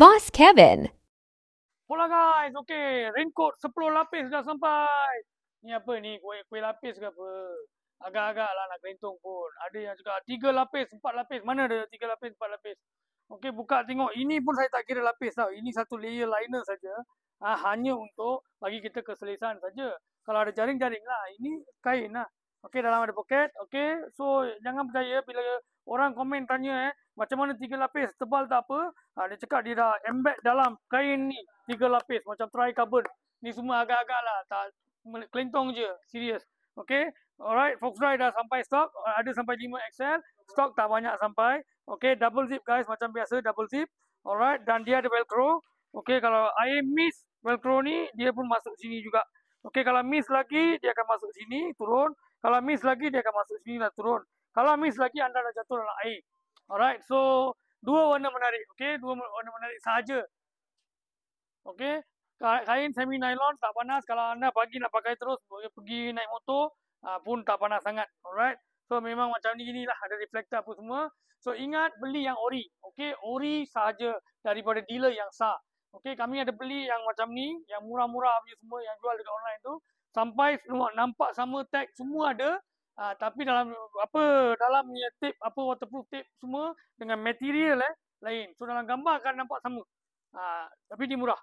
Boss Kevin. Hola guys, okay, raincoat 10 lapis dah sampai. Ni apa ni, kuih lapis ke apa? Agak-agak lah nak kelentong pun. Ada yang juga 3 lapis, 4 lapis. Mana ada 3 lapis, 4 lapis? Okey, buka tengok. Ini pun saya tak kira lapis tau. Ini satu layer liner saja. Hanya untuk bagi kita keselesaan saja. Kalau ada jaring-jaring lah. Ini kain lah. Okey, dalam ada poket. Okey, so jangan percaya bila orang komen tanya macam mana 3 lapis, tebal tak apa. Dia cakap dia dah embed dalam kain ni 3 lapis macam tri-carbon. Ni semua agak-agak lah. Tak kelentong je. Serius. Okey. Alright, Foxdry dah sampai stok. Ada sampai 5XL. Stok tak banyak sampai. Okey, double zip guys. Macam biasa, double zip. Alright, dan dia ada velcro. Okey, kalau air miss velcro ni, dia pun masuk sini juga. Okey, kalau miss lagi, dia akan masuk sini, turun. Kalau miss lagi, dia akan masuk sini dan turun. Kalau miss lagi, anda dah jatuh dalam air. Alright, so dua warna menarik. Okey, dua warna menarik sahaja. Okey, kain semi nylon tak panas. Kalau anda pagi nak pakai terus, pergi naik motor pun tak panas sangat. Alright, so memang macam ni lah, ada reflektor apa semua. So ingat, beli yang ori. Okey, ori sahaja daripada dealer yang sah. Okey, kami ada beli yang macam ni, yang murah-murah punya semua, yang jual dekat online tu. Sampai semua nampak sama, tag semua ada. Tapi dalam dalamnya tape, waterproof tape semua dengan material lain. So dalam gambar akan nampak sama. Tapi dia murah.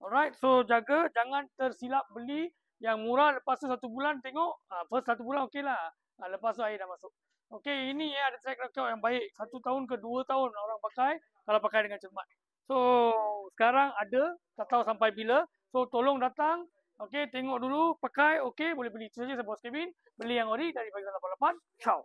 Alright, so jaga jangan tersilap beli yang murah, lepas tu 1 bulan tengok first 1 bulan okey lah, lepas tu air dah masuk. Okey, ini ada track record yang baik, 1 tahun ke 2 tahun orang pakai kalau pakai dengan cermat. So sekarang ada, tak tahu sampai bila. So tolong datang, okey, tengok dulu, pakai, okey, boleh beli. Itu saja, saya Boss Kevin, beli yang ori dari Faizal 88. Ciao.